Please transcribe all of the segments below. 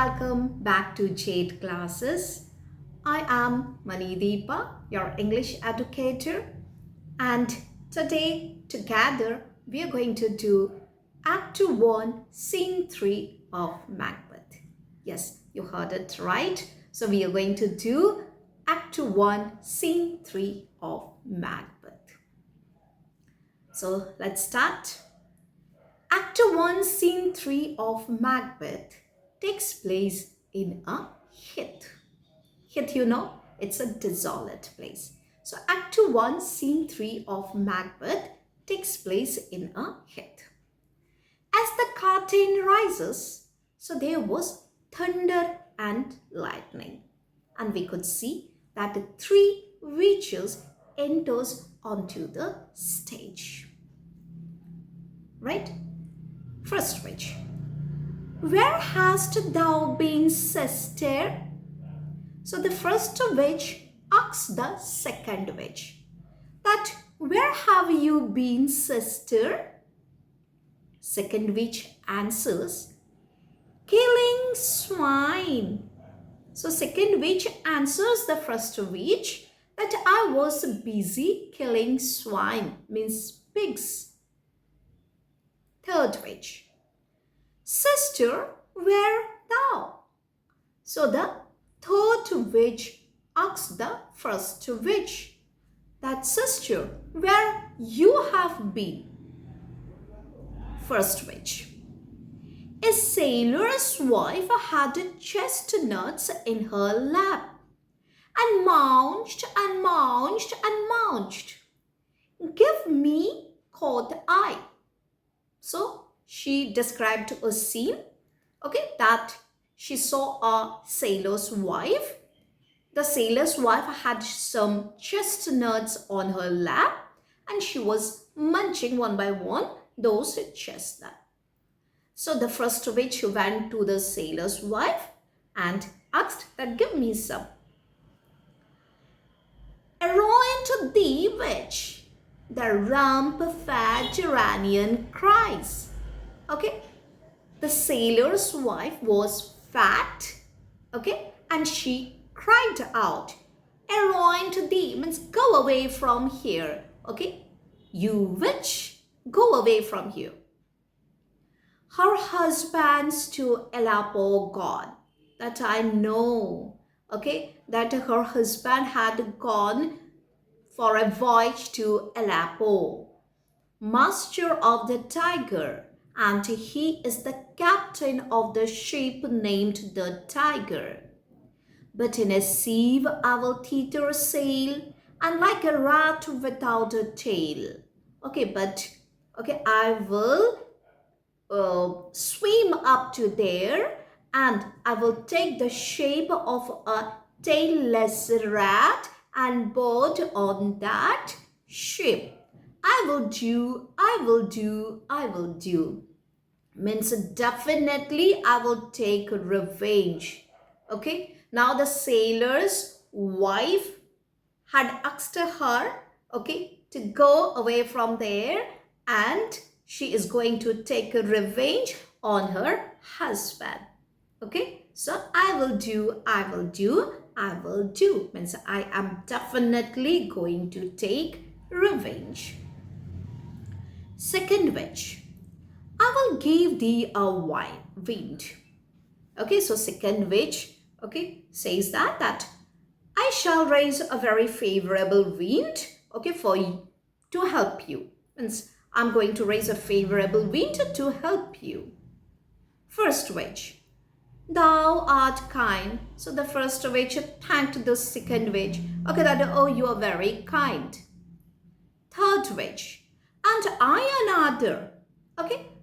welcome back to Jade Classes. I am Manideepa, your English educator, and today together we are going to do Act 1, Scene 3 of Macbeth. Yes, you heard it right. So we are going to do Act 1, Scene 3 of Macbeth. So let's start. Act 1, Scene 3 of Macbeth takes place in a heath. Heath, it's a desolate place. So Act 1, Scene 3 of Macbeth takes place in a heath. As the curtain rises, so there was thunder and lightning. And we could see that the three witches enters onto the stage. Right? First witch. Where hast thou been, sister? So the first witch asks the second witch that where have you been, sister? Second witch answers, killing swine. So second witch answers the first witch that I was busy killing swine, means pigs. Third witch. Sister, where thou? So the third witch asks the first witch that sister, where you have been? First witch. A sailor's wife had chestnuts in her lap and munched and munched and munched. Give me, quoth I. So she described a scene, that she saw a sailor's wife. The sailor's wife had some chestnuts on her lap and she was munching one by one those chestnuts. So the first witch went to the sailor's wife and asked that give me some. Around to thee, witch, the rump-fed Iranian cries. The sailor's wife was fat, and she cried out, "Around to thee," means go away from here, You witch, go away from here. Her husband's to Aleppo gone. That I know, that her husband had gone for a voyage to Aleppo, master of the Tiger, and he is the captain of the ship named the Tiger. But in a sieve I will teeter sail, and like a rat without a tail. I will swim up to there, and I will take the shape of a tailless rat and board on that ship. I will do, I will do, I will do. Means definitely I will take revenge. Now the sailor's wife had asked her, to go away from there, and she is going to take revenge on her husband. So I will do, I will do, I will do. Means I am definitely going to take revenge. Second witch. I will give thee a wind. So second witch, says that I shall raise a very favorable wind, for you to help you. Means I'm going to raise a favorable wind to help you. First witch. Thou art kind. So the first witch thanked the second witch. You are very kind. Third witch. And I another.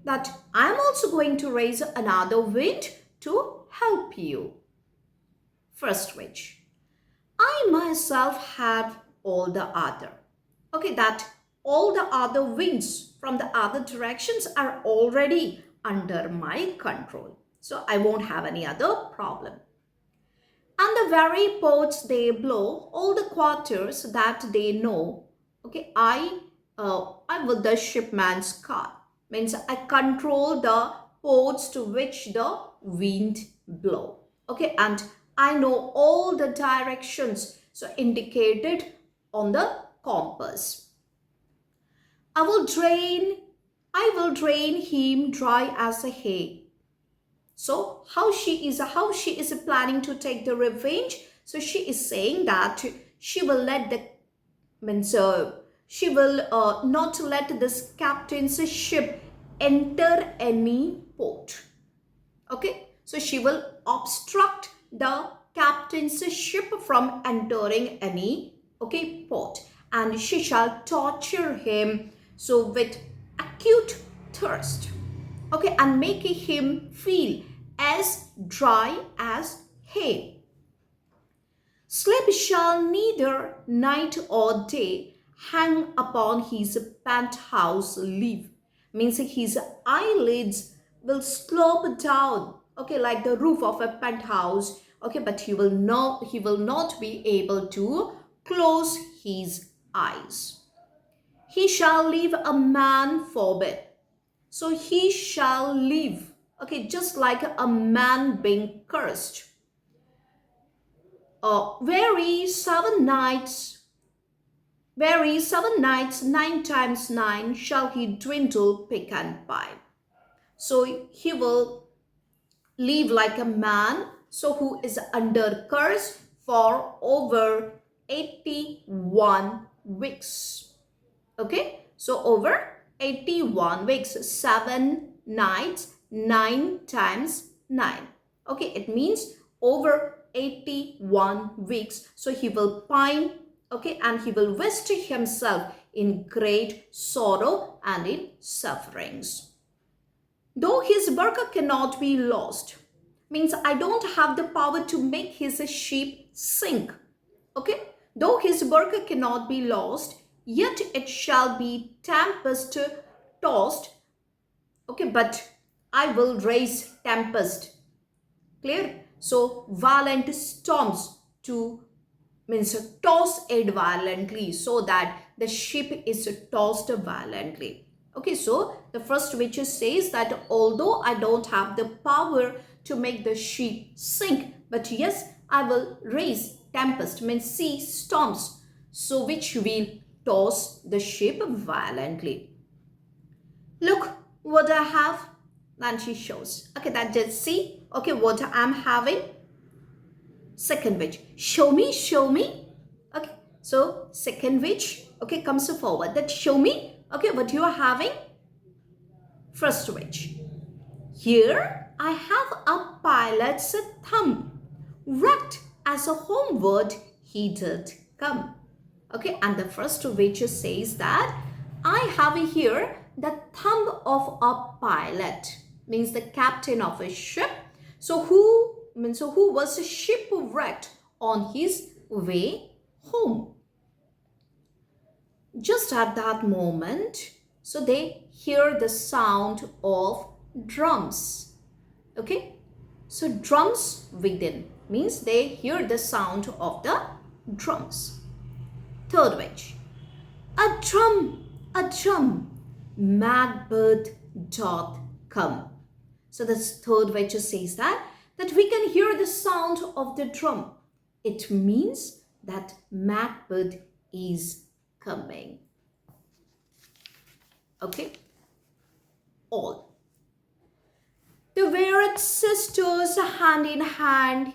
That I'm also going to raise another wind to help you. First witch. I myself have all the other. That all the other winds from the other directions are already under my control. So I won't have any other problem. And the very ports they blow, all the quarters that they know, I'm with the shipman's card. Means I control the ports to which the wind blow. Okay, and I know all the directions, so indicated on the compass. I will drain, I will drain him dry as a hay. So how she is planning to take the revenge? So she is saying that she will let the means she will not let this captain's ship enter any port. Okay, so she will obstruct the captain's ship from entering any, okay, port, and she shall torture him so with acute thirst, okay, and make him feel as dry as hay. Sleep shall neither night or day hang upon his penthouse leaf. Means his eyelids will slope down, okay, like the roof of a penthouse, okay, but he will not be able to close his eyes. He shall leave a man forbid. So he shall live, okay, just like a man being cursed. Weary 7 nights, weary 7 nights, 9 times 9 shall he dwindle pick and pie. So he will live like a man, so who is under curse for over 81 weeks. Okay, so over 81 weeks, 7 nights, 9 times 9. Okay, it means over 81 weeks. So he will pine, okay, and he will waste himself in great sorrow and in sufferings. Though his burqa cannot be lost, means I don't have the power to make his ship sink. Okay, though his burqa cannot be lost, yet it shall be tempest tossed. Okay, but I will raise tempest. Clear? So violent storms to means toss it violently, so that the ship is tossed violently. Okay, so the first which says that although I don't have the power to make the ship sink, but yes, I will raise tempest, means sea storms, so which will toss the ship violently. Look what I have. Then she shows. Okay, that just see. Okay, what I'm having. Second witch, show me, show me. Okay, so second witch, okay, comes forward, that show me, okay, what you are having. First witch, here I have a pilot's thumb, wrecked as a homeward he did come. Okay, and the first witch says that I have here the thumb of a pilot, means the captain of a ship. So who was shipwrecked on his way home. Just at that moment, so they hear the sound of drums. Okay, so drums within means they hear the sound of the drums. Third witch, a drum, a drum, Macbeth doth come. So the third witch says that we can hear the sound of the drum. It means that Macbeth is coming. Okay, all. The Verret sisters, hand in hand,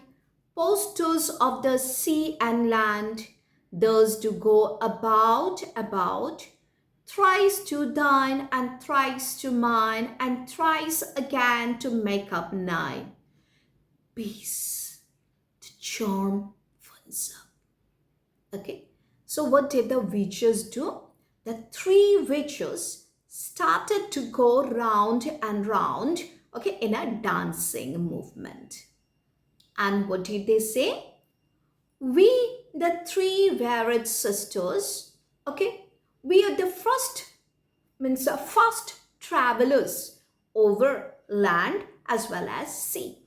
posters of the sea and land, thus do go about, thrice to dine and thrice to mine, and thrice again to make up 9. Peace to charm one's up. Okay, so what did the witches do? The 3 witches started to go round and round, okay, in a dancing movement. And what did they say? We, the 3 Verret sisters, okay, we are the first travelers over land as well as sea.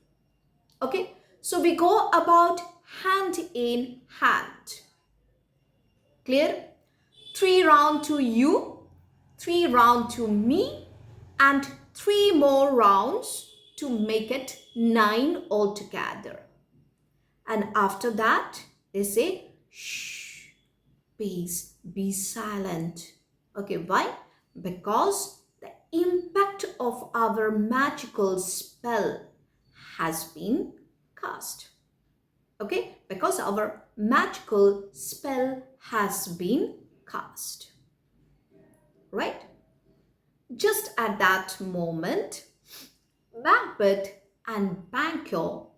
Okay, so we go about hand in hand. Clear? 3 round to you, 3 round to me, and 3 more rounds, to make it 9 altogether. And after that, they say, shh, please be silent. Okay, why? Because the impact of our magical spell has been cast. Okay, because our magical spell has been cast. Right? Just at that moment, Macbeth and Banquo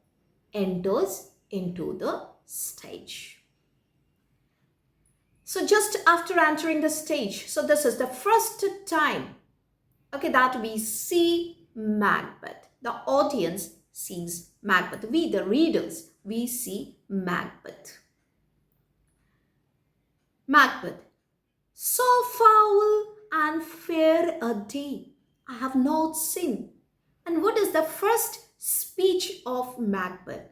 enters into the stage. So just after entering the stage, so this is the first time, okay, that we see Macbeth. The audience sees Macbeth. We, the readers, we see Macbeth. Macbeth. So foul and fair a day I have not seen. And what is the first speech of Macbeth?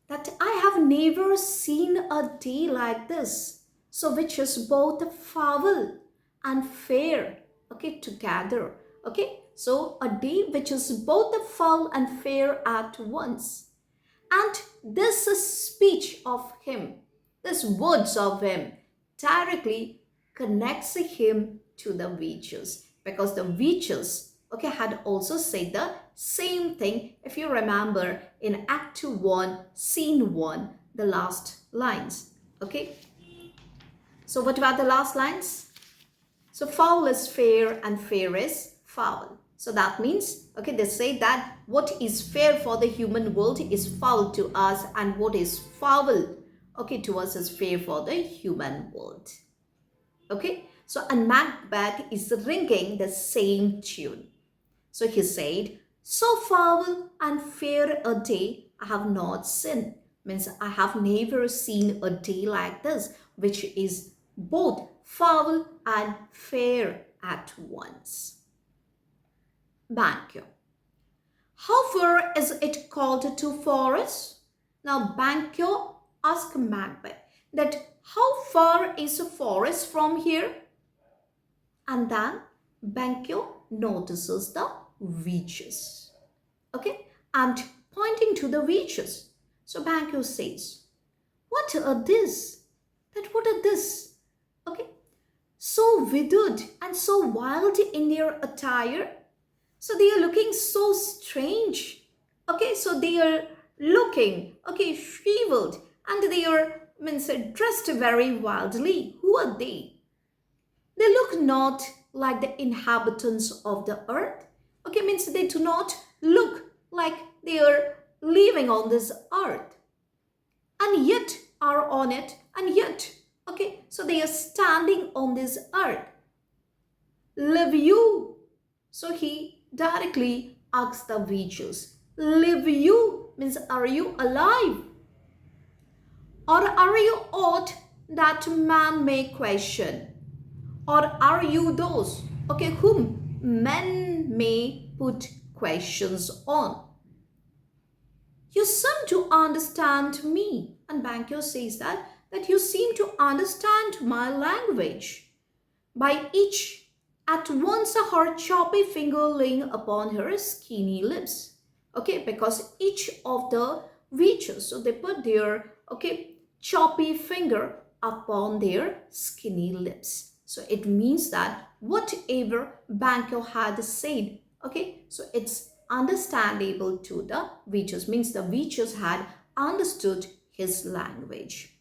That I have never seen a day like this. So which is both foul and fair, okay, together. Okay, so a day which is both foul and fair at once. And this speech of him, this words of him, directly connects him to the witches, because the witches, okay, had also said the same thing. If you remember in Act 1, Scene 1, the last lines. Okay, so what about the last lines? So foul is fair and fair is foul. So that means, okay, they say that what is fair for the human world is foul to us, and what is foul, okay, to us is fair for the human world. Okay, so and Macbeth is ringing the same tune. So he said, so foul and fair a day I have not seen. Means I have never seen a day like this, which is both foul and fair at once. Banquo. How far is it called to forest? Now Banquo asked Macbeth that how far is a forest from here? And then Banquo notices the witches. Okay, and pointing to the witches. So Banquo says, what are this? That what are this? Okay, so withered and so wild in their attire. So they are looking so strange. Okay, so they are looking, okay, shriveled, and they are dressed very wildly. Who are they? They look not like the inhabitants of the earth. Okay, means they do not look like they are living on this earth, and yet are on it, and yet, okay, so they are standing on this earth. Live you? So he directly asks the witches, live you? Means are you alive? Or are you aught that man may question? Or are you those, okay, whom men may put questions on? You seem to understand me. And Banquo says that you seem to understand my language. By each at once her choppy finger laying upon her skinny lips. Okay, because each of the witches, so they put their, okay, choppy finger upon their skinny lips. So it means that whatever Banquo had said, okay, so it's understandable to the witches, means the witches had understood his language.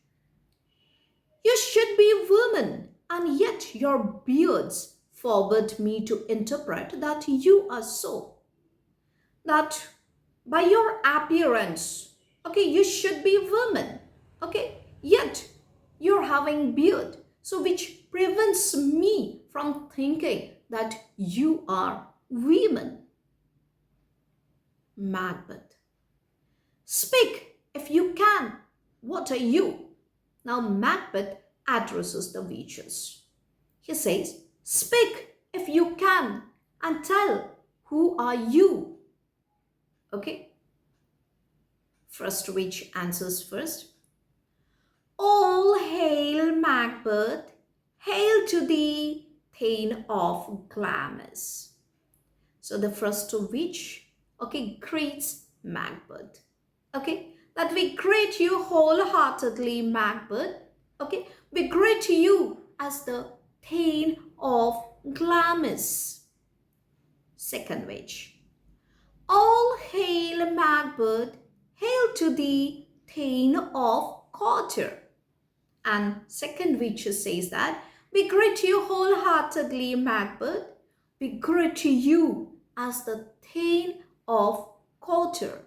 You should be women, and yet your beards forbid me to interpret that you are so. That by your appearance, okay, you should be women, okay, yet you're having beard, so which prevents me from thinking that you are women. Macbeth. Speak if you can. What are you? Now Macbeth addresses the witches. He says, speak if you can and tell who are you? Okay. First witch answers first. All hail Macbeth, hail to thee, Thane of Glamis. So the first witch, okay, greets Macbeth. Okay, that we greet you wholeheartedly, Macbeth. Okay, we greet you as the Thane of Glamis. Second witch. All hail Macbeth, hail to thee, Thane of Quarter. And second witch says that we greet you wholeheartedly, Macbeth. We greet you as the Thane of Quarter.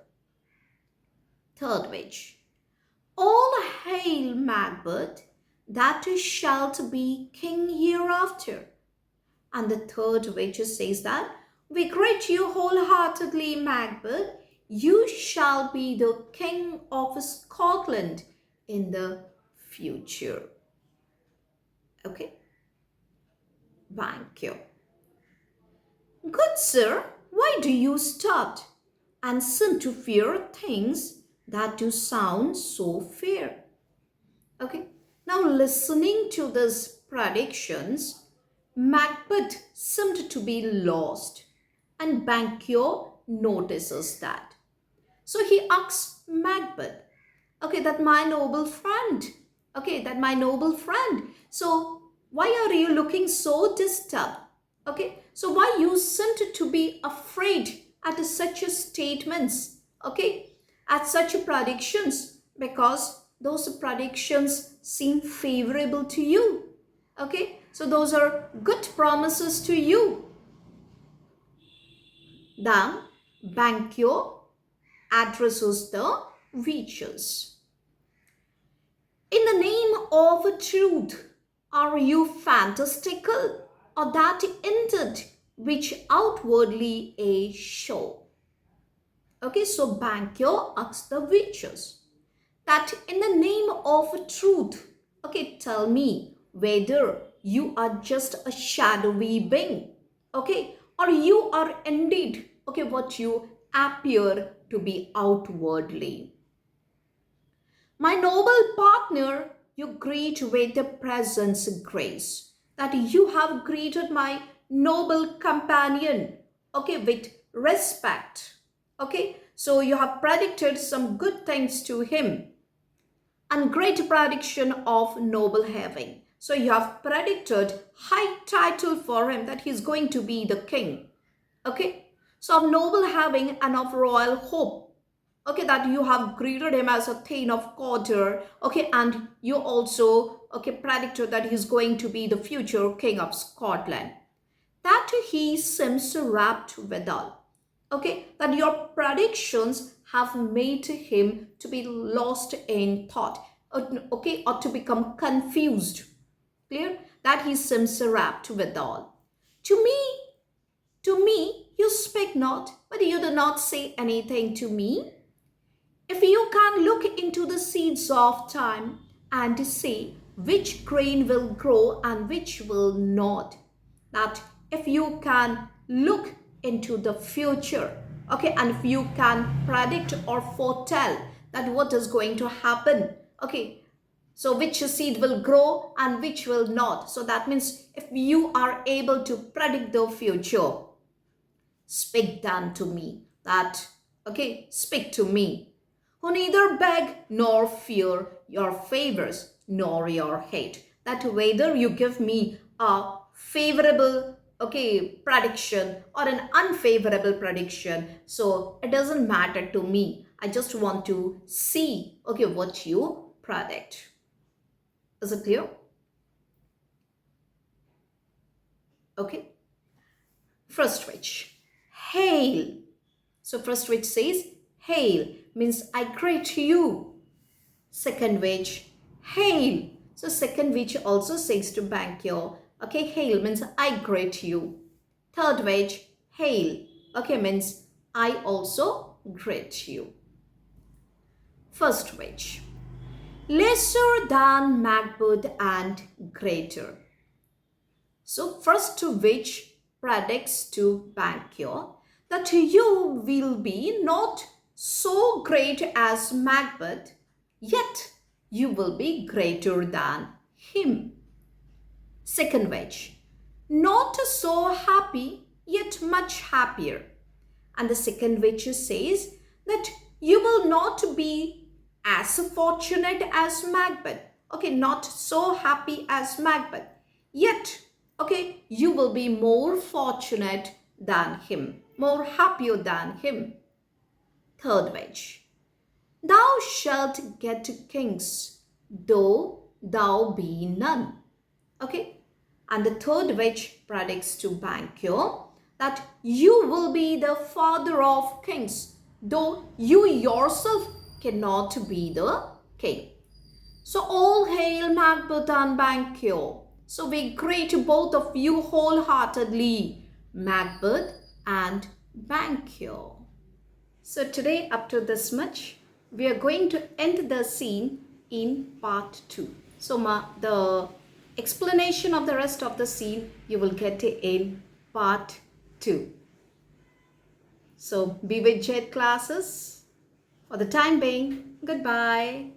Third witch. All hail Macbeth, that shalt be king hereafter. And the third witch says that we greet you wholeheartedly, Macbeth. You shall be the king of Scotland in the future. Okay, thank you. Good sir, why do you start and seem to fear things that do sound so fair? Okay, now listening to these predictions, Macbeth seemed to be lost, and Banquo notices that. So he asks Macbeth, okay, that my noble friend, so why are you looking so disturbed? Okay, so why you seemed to be afraid at such statements, okay, at such predictions, because those predictions seem favorable to you. Okay, so those are good promises to you. Then Banquo addresses the witches. In the name of truth, are you fantastical, or that indeed which outwardly a show? Okay, so Banquo asks the witches that in the name of truth, okay, tell me whether you are just a shadowy being, okay, or you are indeed, okay, what you appear to be outwardly. My noble partner, you greet with the presence grace, that you have greeted my noble companion, okay, with respect, okay, so you have predicted some good things to him, and great prediction of noble having. So you have predicted high title for him, that he is going to be the king, okay, so of noble having and of royal hope, okay, that you have greeted him as a Thane of Quarter, okay, and you also, okay, predicted that he's going to be the future king of Scotland, that he seems wrapped withal, okay, that your predictions have made him to be lost in thought, okay, or to become confused, clear, that he seems wrapped withal. To me you speak not, but you do not say anything to me. If you can look into the seeds of time and see which grain will grow and which will not, that if you can look into the future, okay, and if you can predict or foretell that what is going to happen, okay, so which seed will grow and which will not, so that means if you are able to predict the future, speak then to me, that, okay, speak to me, who neither beg nor fear your favors nor your hate, that whether you give me a favorable, okay, prediction or an unfavorable prediction, so it doesn't matter to me. I just want to see, okay, what you predict. Is it clear? Okay. First witch, hail. So first witch says, hail means I greet you. Second witch, hail. So second witch also says to Banquo, okay, hail means I greet you. Third witch, hail, okay, means I also greet you. First witch, lesser than Macbeth and greater. So first witch predicts to Banquo that you will be not so great as Macbeth, yet you will be greater than him. Second witch, not so happy, yet much happier. And the second witch says that you will not be as fortunate as Macbeth. Okay, not so happy as Macbeth. Yet, okay, you will be more fortunate than him, more happier than him. Third witch. Thou shalt get kings, though thou be none. Okay? And the third witch predicts to Banquo that you will be the father of kings, though you yourself cannot be the king. So all hail Macbeth and Banquo. So we greet both of you wholeheartedly, Macbeth and Banquo. So today, up to this much, we are going to end the scene in part 2. So the explanation of the rest of the scene you will get in part 2. So be with Jet classes. For the time being, goodbye.